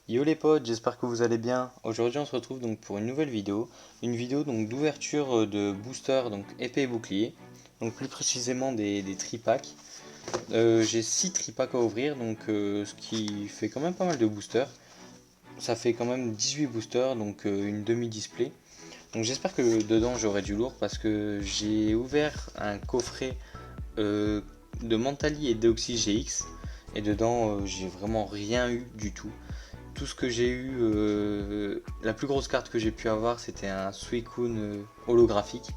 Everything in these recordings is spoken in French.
Yo les potes, j'espère que vous allez bien. Aujourd'hui on se retrouve donc pour une nouvelle vidéo. Une vidéo donc d'ouverture de boosters, donc épée et bouclier. Donc plus précisément des tripacks. J'ai 6 tripacks à ouvrir, donc ce qui fait quand même pas mal de boosters. Ça fait quand même 18 boosters, donc une demi-display. Donc j'espère que dedans j'aurai du lourd parce que j'ai ouvert un coffret de Mentali et Deoxys GX. Et dedans j'ai vraiment rien eu du tout. Tout ce que j'ai eu, la plus grosse carte que j'ai pu avoir, c'était un Suicune holographique.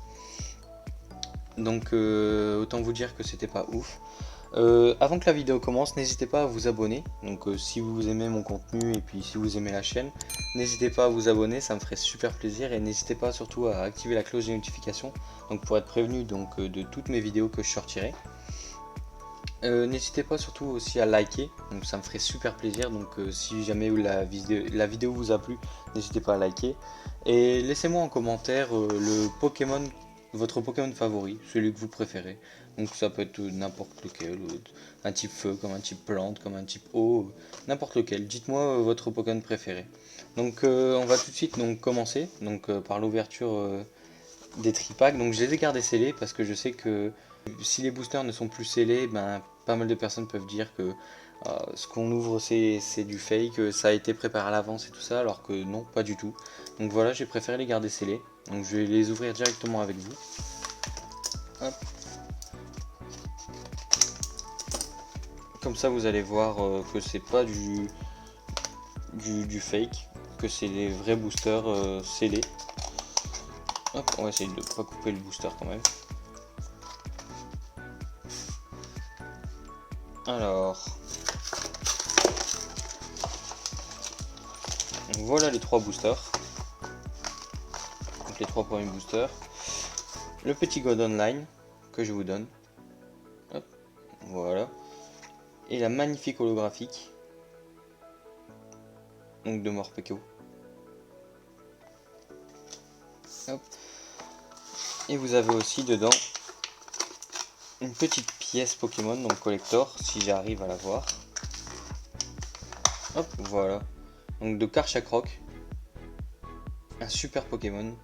Donc autant vous dire que c'était pas ouf. Avant que la vidéo commence, n'hésitez pas à vous abonner. Donc si vous aimez mon contenu et puis si vous aimez la chaîne, n'hésitez pas à vous abonner, ça me ferait super plaisir. Et n'hésitez pas surtout à activer la cloche des notifications, donc pour être prévenu donc, de toutes mes vidéos que je sortirai. N'hésitez pas surtout aussi à liker, donc ça me ferait super plaisir. Donc si jamais la vidéo vous a plu, n'hésitez pas à liker. Et laissez-moi en commentaire votre Pokémon favori, celui que vous préférez. Donc ça peut être n'importe lequel, un type feu, comme un type plante, comme un type eau, n'importe lequel. Dites-moi votre Pokémon préféré. Donc on va tout de suite donc commencer donc, par l'ouverture des tripacks. Donc je les ai gardés scellés parce que je sais que si les boosters ne sont plus scellés, ben, pas mal de personnes peuvent dire que ce qu'on ouvre c'est du fake, ça a été préparé à l'avance et tout ça, alors que non, pas du tout. Donc voilà, j'ai préféré les garder scellés. Donc je vais les ouvrir directement avec vous. Hop. Comme ça vous allez voir que c'est pas du fake, que c'est des vrais boosters scellés. Hop, on va essayer de ne pas couper le booster quand même. Alors, voilà les trois boosters. Donc les trois premiers boosters. Le petit God Online que je vous donne. Hop, voilà. Et la magnifique holographique. Donc de Morpeko. Hop. Et vous avez aussi dedans une petite pièce Pokémon, donc collector, si j'arrive à la voir. Hop, voilà. Donc de Karchakroc. Un super Pokémon.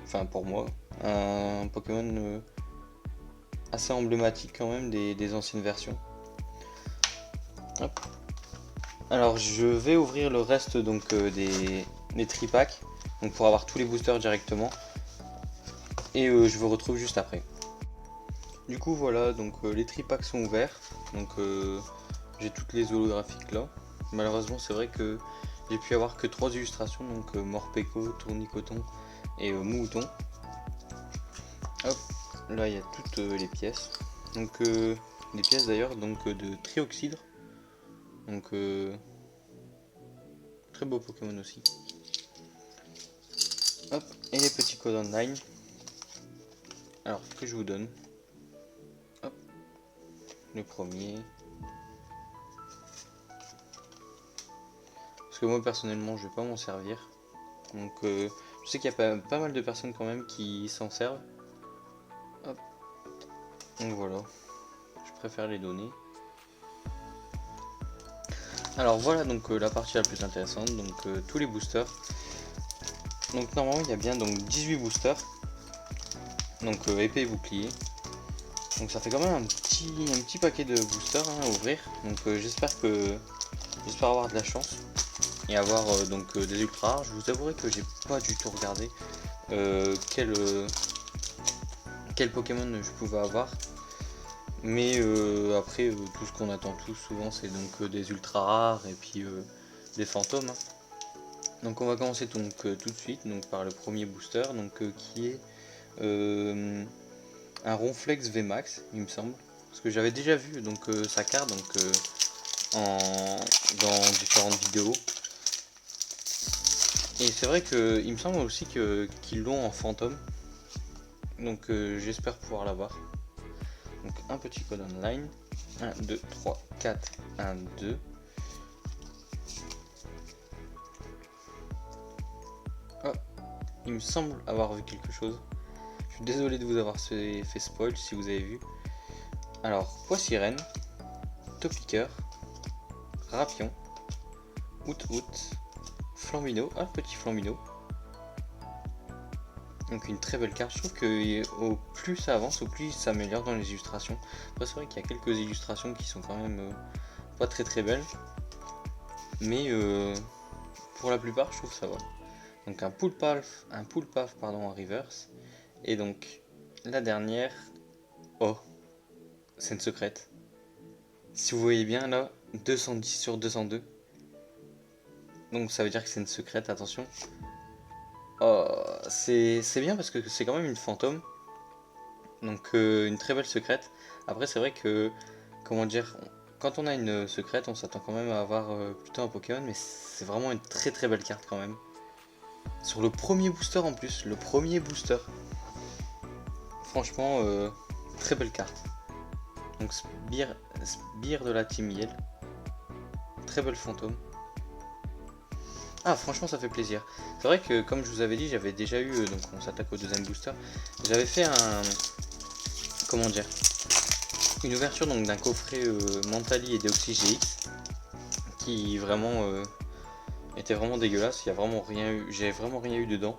Enfin pour moi. Un Pokémon assez emblématique quand même des anciennes versions. Hop. Alors je vais ouvrir le reste donc des tripacks, donc pour avoir tous les boosters directement. Et je vous retrouve juste après. Du coup voilà, donc les tripacks sont ouverts. Donc j'ai toutes les holographiques là. Malheureusement c'est vrai que j'ai pu avoir que 3 illustrations, donc Morpeko, Tournicoton et Mouton. Hop, là il y a toutes les pièces. Donc des pièces d'ailleurs donc de Trioxydre. Donc très beau Pokémon aussi. Hop, et les petits codes online. Alors que je vous donne. Hop, le premier. Parce que moi personnellement je vais pas m'en servir. Donc je sais qu'il y a pas mal de personnes quand même qui s'en servent. Hop. Donc voilà. Je préfère les donner. Alors voilà donc la partie la plus intéressante. Donc tous les boosters. Donc normalement il y a bien donc 18 boosters. Donc épée et bouclier. Donc ça fait quand même un petit paquet de boosters à ouvrir. Donc j'espère avoir de la chance et avoir donc des ultra rares. Je vous avouerai que j'ai pas du tout regardé quel Pokémon je pouvais avoir. Mais après tout ce qu'on attend tous souvent c'est donc des ultra rares et puis des fantômes. Hein. Donc on va commencer donc tout de suite donc par le premier booster donc qui est un Ronflex VMAX il me semble. Parce que j'avais déjà vu donc sa carte donc dans différentes vidéos. Et c'est vrai que il me semble aussi qu'ils l'ont en fantôme. Donc j'espère pouvoir l'avoir. Donc un petit code online. 1, 2, 3, 4, 1, 2. Oh, il me semble avoir vu quelque chose. Je suis désolé de vous avoir fait spoil si vous avez vu. Alors, Poissirène, Topiqueur, Rapion, Flambino, ah petit Flambino. Donc une très belle carte, je trouve que au plus ça avance, au plus ça s'améliore dans les illustrations. Après c'est vrai qu'il y a quelques illustrations qui sont quand même pas très belles. Mais pour la plupart je trouve ça va. Donc un pool paf pardon en reverse. Et donc la dernière, oh, c'est une secrète. Si vous voyez bien là, 210 sur 202. Donc ça veut dire que c'est une secrète, attention. Oh, c'est bien parce que c'est quand même une fantôme. Donc une très belle secrète. Après c'est vrai que, comment dire, quand on a une secrète on s'attend quand même à avoir plutôt un Pokémon. Mais c'est vraiment une très belle carte quand même. Sur le premier booster en plus, le premier booster. Franchement, très belle carte. Donc Sbire de la Team Yell. Très belle fantôme. Ah franchement ça fait plaisir. C'est vrai que comme je vous avais dit j'avais déjà eu, donc on s'attaque au deuxième booster. J'avais fait un, comment dire, une ouverture donc d'un coffret Mentali et Deoxys GX. Qui vraiment était vraiment dégueulasse. Il y a vraiment rien eu, j'ai vraiment rien eu dedans.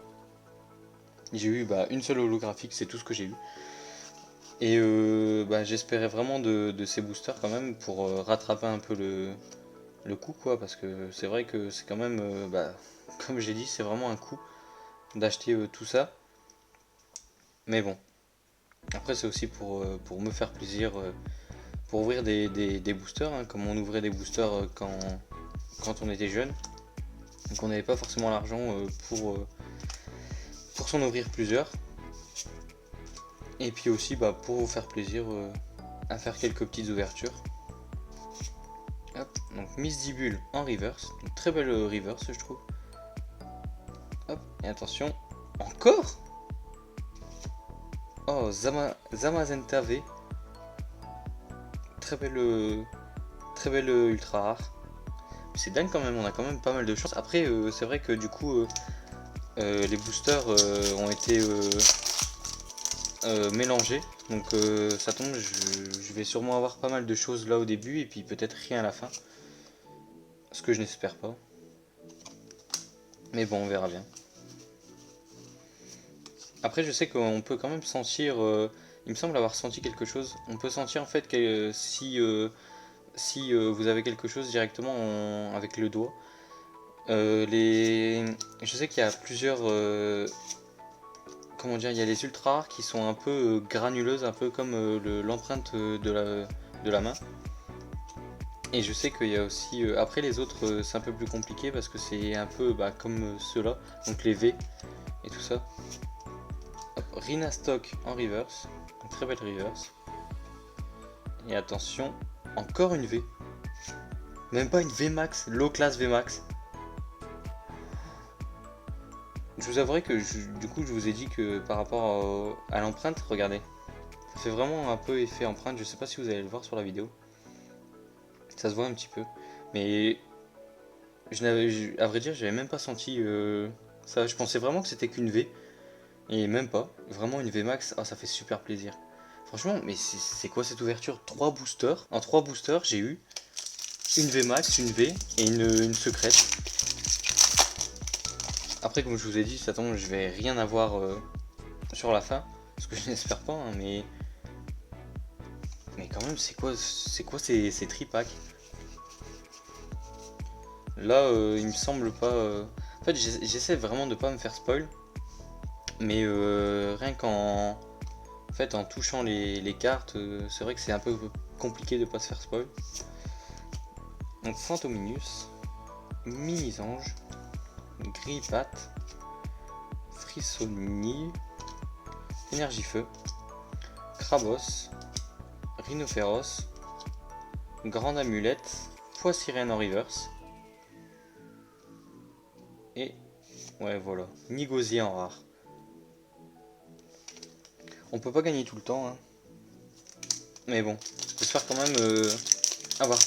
J'ai eu une seule holographique, c'est tout ce que j'ai eu. Et j'espérais vraiment de ces boosters quand même pour rattraper un peu le coup quoi, parce que c'est vrai que c'est quand même, comme j'ai dit, c'est vraiment un coup d'acheter tout ça. Mais bon, après c'est aussi pour me faire plaisir, pour ouvrir des boosters, hein, comme on ouvrait des boosters quand on était jeune. Donc on n'avait pas forcément l'argent pour s'en ouvrir plusieurs. Et puis aussi pour vous faire plaisir à faire quelques petites ouvertures. Hop, donc Misdibule en reverse, une très belle reverse je trouve. Hop, et attention, encore. Oh, Zamazenta V. Très belle ultra rare. C'est dingue quand même, on a quand même pas mal de chance. Après, c'est vrai que du coup, les boosters ont été mélangés. Donc ça tombe, je vais sûrement avoir pas mal de choses là au début et puis peut-être rien à la fin. Ce que je n'espère pas. Mais bon, on verra bien. Après, je sais qu'on peut quand même sentir, il me semble avoir senti quelque chose. On peut sentir en fait que si vous avez quelque chose directement avec le doigt. Je sais qu'il y a plusieurs, comment dire, il y a les ultra rares qui sont un peu granuleuses, un peu comme l'empreinte de la main. Et je sais qu'il y a aussi, après les autres, c'est un peu plus compliqué parce que c'est un peu comme ceux-là, donc les V et tout ça. Hop, Rina Stock en reverse, une très belle reverse. Et attention, encore une V. Même pas une V max, low class V max. Je vous avouerai que du coup je vous ai dit que par rapport à l'empreinte, regardez. Ça fait vraiment un peu effet empreinte, je sais pas si vous allez le voir sur la vidéo. Ça se voit un petit peu. Mais à vrai dire, j'avais même pas senti ça. Je pensais vraiment que c'était qu'une V. Et même pas. Vraiment une V max, ça fait super plaisir. Franchement, mais c'est quoi cette ouverture? 3 boosters. En 3 boosters, j'ai eu une V max, une V et une secrète. Après, comme je vous ai dit, ça tombe, je vais rien avoir sur la fin. Parce que je n'espère pas, hein, mais quand même, c'est quoi ces tripacks? Là, il me semble pas. En fait, j'essaie vraiment de pas me faire spoil. Mais rien en touchant les cartes, c'est vrai que c'est un peu compliqué de pas se faire spoil. Donc Fantominus, Mini-Ange, Grippat, Frissoni, Énergie-Feu, Krabos, Rhinophéros, Grande Amulette, Poissirène en reverse. Et ouais voilà, Nigosier en rare. On peut pas gagner tout le temps, hein. Mais bon, j'espère quand même avoir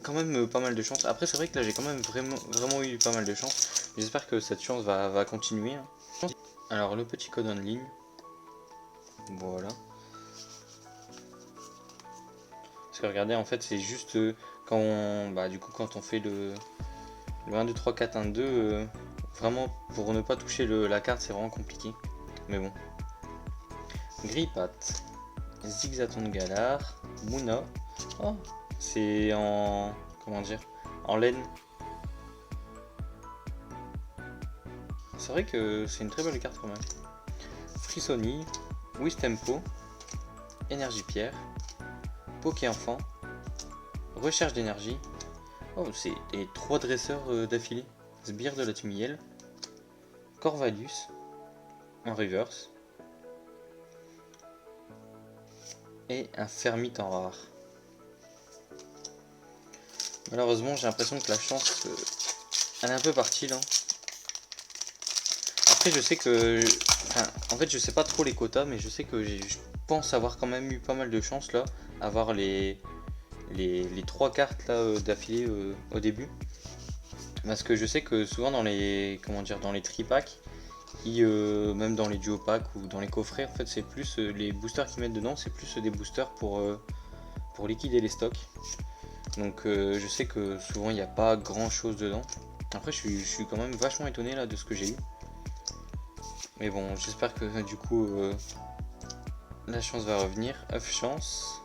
quand même pas mal de chance. Après c'est vrai que là j'ai quand même vraiment eu pas mal de chance. J'espère que cette chance va continuer, hein. Alors le petit code en ligne. Voilà. Parce que regardez en fait c'est juste quand on, du coup quand on fait Le 1, 2, 3, 4, 1, 2, vraiment pour ne pas toucher la carte, c'est vraiment compliqué. Mais bon. Grippat, Zigzaton Galar, Muna. Oh, c'est en. Comment dire? En laine. C'est vrai que c'est une très belle carte quand même. Frissoni, Wistempo, Énergie Pierre, Poké Enfant, Recherche d'énergie. Oh, c'est les 3 dresseurs d'affilée. Sbire de la Tumiel, Corvalus en reverse et un Fermite en rare. Malheureusement, j'ai l'impression que la chance elle est un peu partie là. Après, je sais que. Enfin, en fait, je sais pas trop les quotas, mais je sais que je pense avoir quand même eu pas mal de chance là, avoir les 3 cartes là d'affilée au début. Parce que je sais que souvent dans les. Comment dire, dans les tripacks, même dans les duo packs ou dans les coffrets, en fait, c'est plus les boosters qu'ils mettent dedans, c'est plus des boosters pour liquider les stocks. Donc je sais que souvent il n'y a pas grand chose dedans. Après, je suis quand même vachement étonné là de ce que j'ai eu. Mais bon, j'espère que du coup la chance va revenir. Off chance.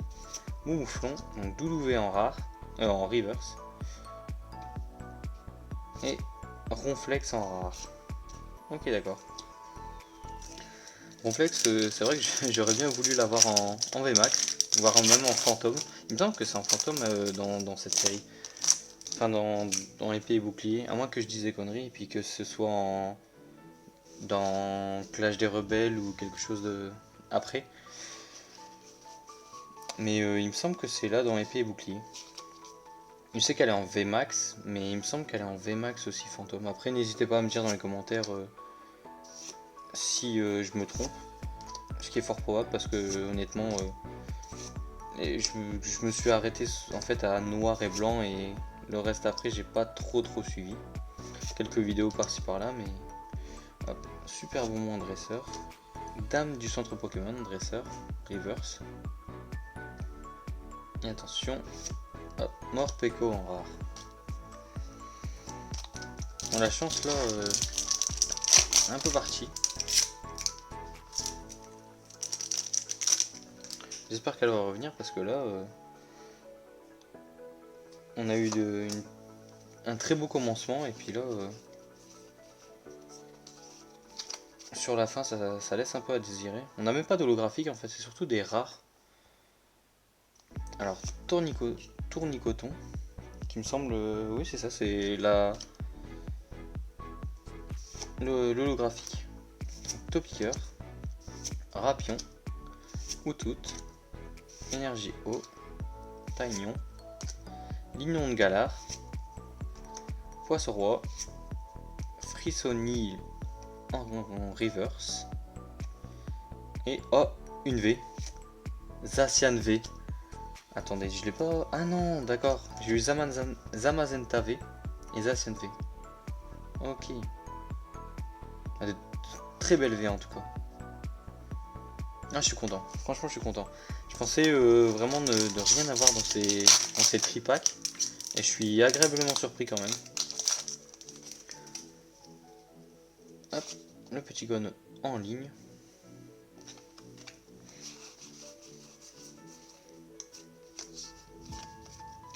Mouflon, donc Doulouvé en rare, en reverse. Et Ronflex en rare. Ok, d'accord. Ronflex, c'est vrai que j'aurais bien voulu l'avoir en VMAX, voire même en fantôme. Il me semble que c'est en fantôme dans cette série. Enfin, dans épée et bouclier, à moins que je dise des conneries, et puis que ce soit dans Clash des Rebelles ou quelque chose de après. Mais il me semble que c'est là dans épée et bouclier. Je sais qu'elle est en VMAX, mais il me semble qu'elle est en VMAX aussi fantôme. Après, n'hésitez pas à me dire dans les commentaires si je me trompe. Ce qui est fort probable parce que honnêtement, je me suis arrêté en fait à noir et blanc et le reste après j'ai pas trop suivi. Quelques vidéos par-ci par-là, mais hop, super bon en dresseur. Dame du centre Pokémon, dresseur, reverse. Et attention, hop, Morpeko en rare. Bon, la chance là, un peu partie. J'espère qu'elle va revenir parce que là, on a eu un très beau commencement et puis là, sur la fin, ça laisse un peu à désirer. On n'a même pas d'holographique en fait, c'est surtout des rares. Alors, Tournicoton, qui me semble, oui c'est ça, c'est l'holographique. Topiqueur, Rapion, Outout, Énergie Eau, Taignon, Lignon de Galar, Poisson-Roi, Frissonille en reverse, et oh, une V, Zacian V. Attendez, je l'ai pas. Ah non, d'accord, j'ai eu Zamazenta V et Zacian V. Ok. Ah, de très belle V en tout cas. Ah, je suis content, franchement, je suis content. Je pensais vraiment de rien avoir dans ces tripacks. Et je suis agréablement surpris quand même. Hop, le petit gun en ligne.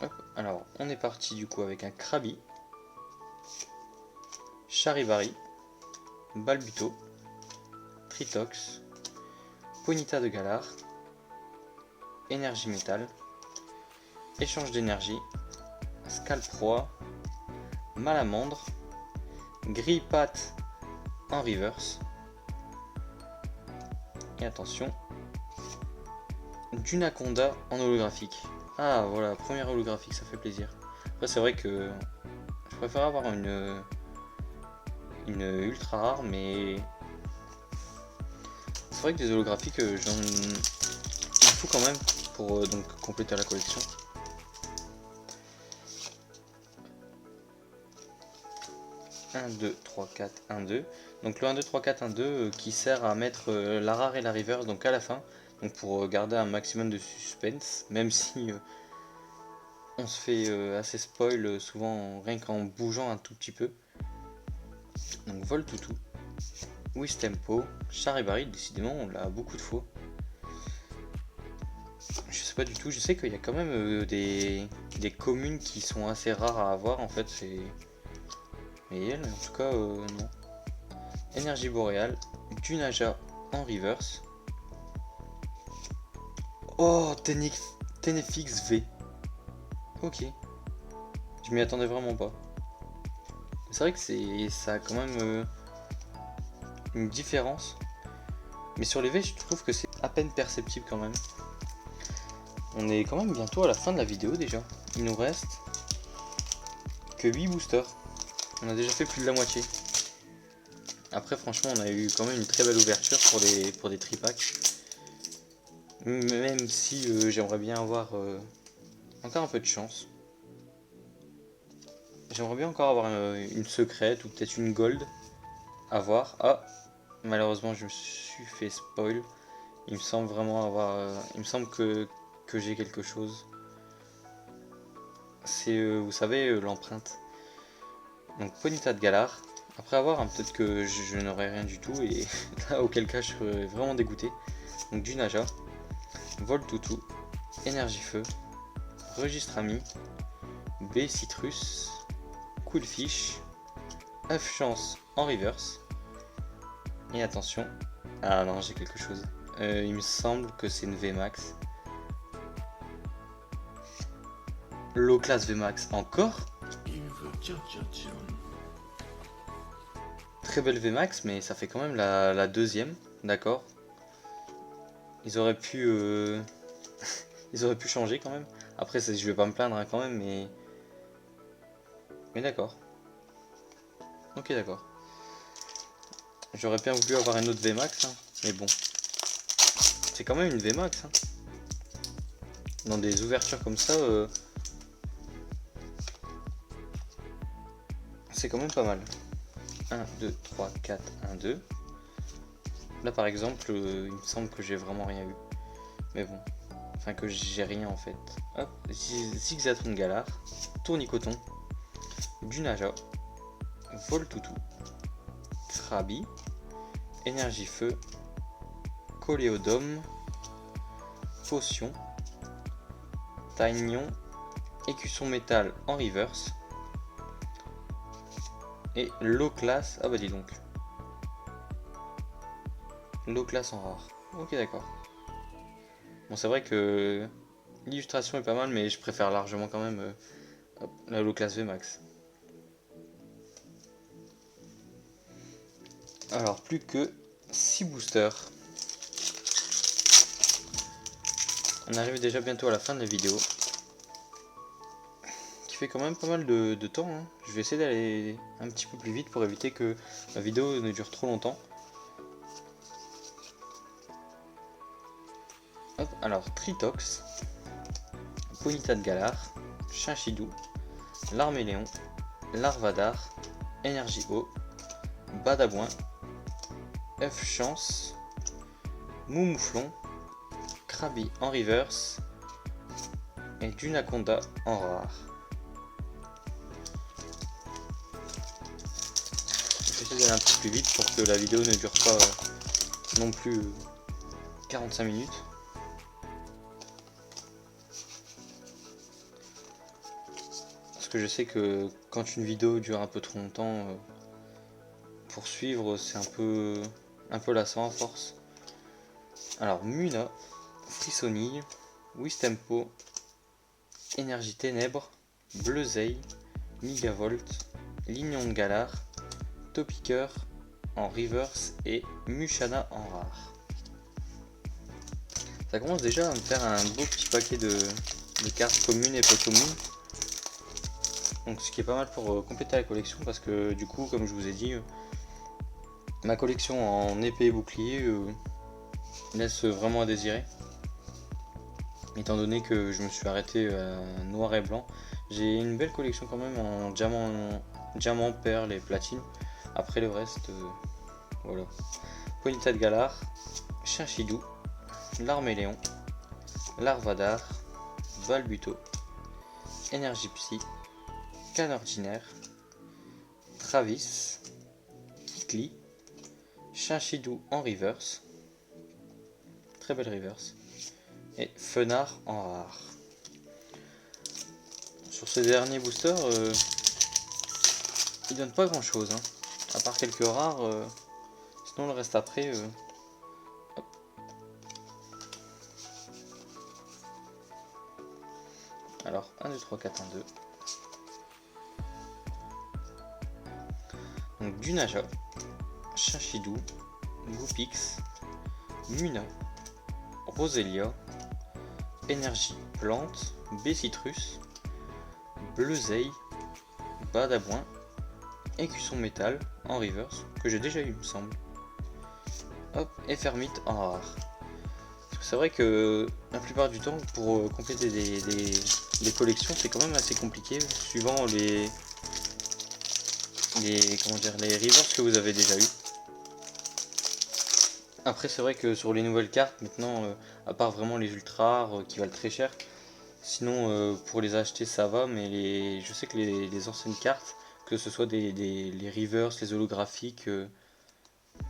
Hop, alors on est parti du coup avec un Krabi, Charivari, Balbuto, Tritox, Ponyta de Galar, Énergie Métal, Échange d'énergie, Scalproie, Malamandre, Grippat en reverse. Et attention, Dunaconda en holographique. Ah voilà, première holographique, ça fait plaisir. Après c'est vrai que je préfère avoir une ultra rare, mais c'est vrai que des holographiques, j'en faut quand même pour donc compléter la collection. « 1, 2, 3, 4, 1, 2. Donc le 1, 2, 3, 4, 1, 2 qui sert à mettre la rare et la reverse donc à la fin. Donc pour garder un maximum de suspense, même si on se fait assez spoil souvent rien qu'en bougeant un tout petit peu. Donc Voltoutou, Wistempo, Charivari, décidément on l'a beaucoup de fois. Je sais pas du tout, je sais qu'il y a quand même des communes qui sont assez rares à avoir en fait, mais elle en tout cas non. Énergie boréale, Dunaja en reverse. Oh, Tenefix V. Ok. Je m'y attendais vraiment pas. C'est vrai que ça a quand même une différence. Mais sur les V, je trouve que c'est à peine perceptible quand même. On est quand même bientôt à la fin de la vidéo déjà. Il nous reste que 8 boosters. On a déjà fait plus de la moitié. Après franchement on a eu quand même une très belle ouverture pour des tripacks. Même si j'aimerais bien avoir encore un peu de chance. J'aimerais bien encore avoir une secrète ou peut-être une gold à voir. Ah, malheureusement je me suis fait spoil. Il me semble vraiment avoir... il me semble que j'ai quelque chose. C'est, vous savez, l'empreinte. Donc Ponyta de Galar. Après avoir, hein, peut-être que je n'aurai rien du tout et là auquel cas je serais vraiment dégoûté. Donc du Naja, Voltoutou, Énergie Feu, Registre Ami, B Citrus, Coolfish, F Chance en reverse. Et attention, ah non j'ai quelque chose. Il me semble que c'est une VMAX. Low class VMAX encore. Très belle VMAX, mais ça fait quand même la deuxième, d'accord. Ils auraient pu ils auraient pu changer quand même. Après je vais pas me plaindre hein, quand même, mais d'accord. Ok d'accord. J'aurais bien voulu avoir une autre VMAX, hein, mais bon. C'est quand même une VMAX. Hein. Dans des ouvertures comme ça, c'est quand même pas mal. 1, 2, 3, 4, 1, 2. Là par exemple, il me semble que j'ai vraiment rien eu. Mais bon. Enfin que j'ai rien en fait. Hop, Zigzatron Galar, Tournicoton, Dunaja, Voltoutou, Krabi, Énergie Feu, Coléodome, Potion, Taignon, Écusson Métal en reverse, et low class, ah bah dis donc, low class en rare. Ok d'accord. Bon c'est vrai que l'illustration est pas mal mais je préfère largement quand même la low class VMAX. Alors plus que 6 boosters. On arrive déjà bientôt à la fin de la vidéo. Qui fait quand même pas mal de temps. Hein. Je vais essayer d'aller un petit peu plus vite pour éviter que la vidéo ne dure trop longtemps. Hop, alors Tritox, Ponyta de Galar, Chinchidou, Larméléon, Larvadar, Énergie Eau, Badabouin, F Chance, Moumouflon, Krabi en reverse et Dunaconda en rare. Je vais essayer d'aller un peu plus vite pour que la vidéo ne dure pas non plus 45 minutes. Parce que je sais que quand une vidéo dure un peu trop longtemps, pour suivre c'est un peu lassant à force. Alors Muna, Frissonille, Wistempo, Énergie Ténèbres, Bleuzeil, Migavolt, Lignon de Galar, Topiqueur en reverse et Mushana en rare. Ça commence déjà à me faire un beau petit paquet de cartes communes et peu communes. Donc ce qui est pas mal pour compléter la collection parce que du coup comme je vous ai dit ma collection en épée et bouclier laisse vraiment à désirer. Étant donné que je me suis arrêté à noir et blanc, j'ai une belle collection quand même en diamant, perles et platine. Après le reste, voilà. Ponyta de Galar, Chinchidou, Larméléon, Larvadar, Balbuto, Énergie Psy, Can Ordinaire, Travis, Kikli, Chinchidou en reverse, très belle reverse, et Fenard en rare. Sur ce dernier booster, il donne pas grand chose, hein. À part quelques rares, sinon le reste après. Hop. Alors 1, 2, 3, 4, 1, 2. Donc du Naja, Chinchidou, Goopix, Muna, Roselia, Énergie Plante, Bessitrus, Bleuzeil, Badabouin, Écusson Métal en reverse, que j'ai déjà eu il me semble. Hop, et Fermite en rare. C'est vrai que la plupart du temps, pour compléter des collections, c'est quand même assez compliqué, suivant les reverse que vous avez déjà eu. Après c'est vrai que sur les nouvelles cartes maintenant, à part vraiment les ultra rares qui valent très cher, sinon pour les acheter ça va, mais je sais que les anciennes cartes, que ce soit les reverse, les holographiques,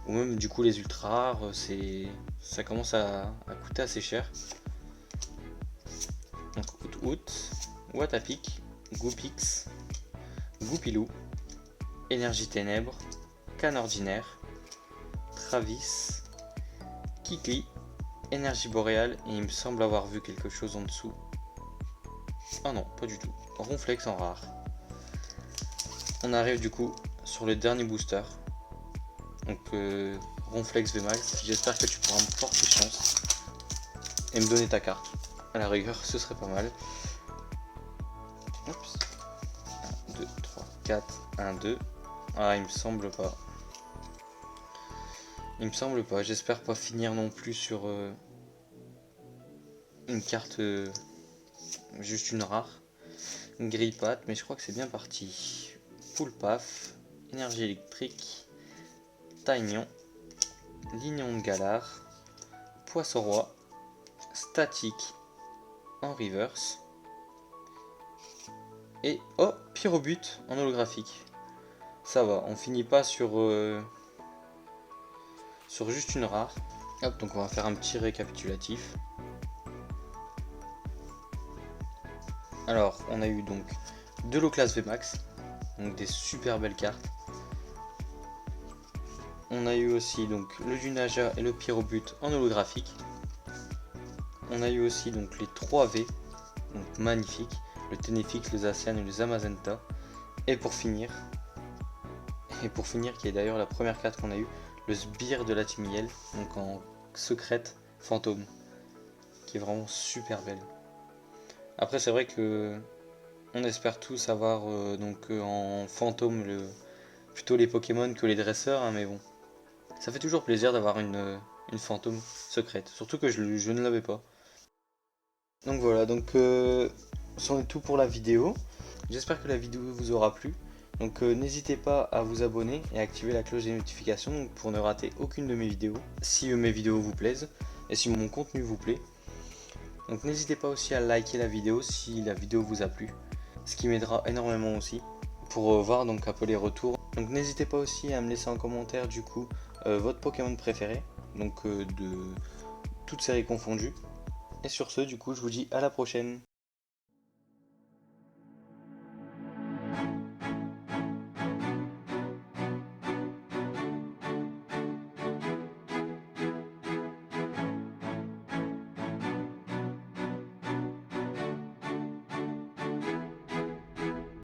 ou même du coup les ultra rares, ça commence à coûter assez cher. Donc Out, Watapic, Goopix, Goupilou, Énergie Ténèbres, Can Ordinaire, Travis, Kikli, Énergie Boréale, et il me semble avoir vu quelque chose en dessous. Ah non, pas du tout. Ronflex en rare. On arrive du coup sur le dernier booster. Donc Ronflex VMAX, j'espère que tu pourras me porter chance et me donner ta carte. À la rigueur, ce serait pas mal. Oups. 1, 2, 3, 4, 1, 2. Ah, il me semble pas. Il me semble pas, j'espère pas finir non plus sur une carte juste une rare. Une grille patte, mais je crois que c'est bien parti. Poule paf, énergie électrique, Taignon, Lignon de Galard, Poisson Roi, Statique en reverse, et oh, Pyrobut en holographique. Ça va, on finit pas sur juste une rare. Hop, donc on va faire un petit récapitulatif. Alors, on a eu donc de l'Eau-Classe VMAX, donc des super belles cartes. On a eu aussi donc le Dunaja et le Pyrobut en holographique. On a eu aussi donc les 3V, donc magnifiques, le Ténéfix, le Zacian et le Zamazenta. Et pour finir, qui est d'ailleurs la première carte qu'on a eu, le Sbire de la Timiel, donc en secrète fantôme, qui est vraiment super belle. Après c'est vrai que on espère tous avoir en fantôme plutôt les Pokémon que les dresseurs, hein, mais bon. Ça fait toujours plaisir d'avoir une fantôme secrète, surtout que je ne l'avais pas. Donc voilà, donc c'en est tout pour la vidéo. J'espère que la vidéo vous aura plu. Donc n'hésitez pas à vous abonner et à activer la cloche des notifications pour ne rater aucune de mes vidéos, si mes vidéos vous plaisent et si mon contenu vous plaît. Donc n'hésitez pas aussi à liker la vidéo si la vidéo vous a plu, ce qui m'aidera énormément aussi pour voir donc un peu les retours. Donc n'hésitez pas aussi à me laisser en commentaire du coup votre Pokémon préféré, donc de toutes séries confondues. Et sur ce, du coup, je vous dis à la prochaine.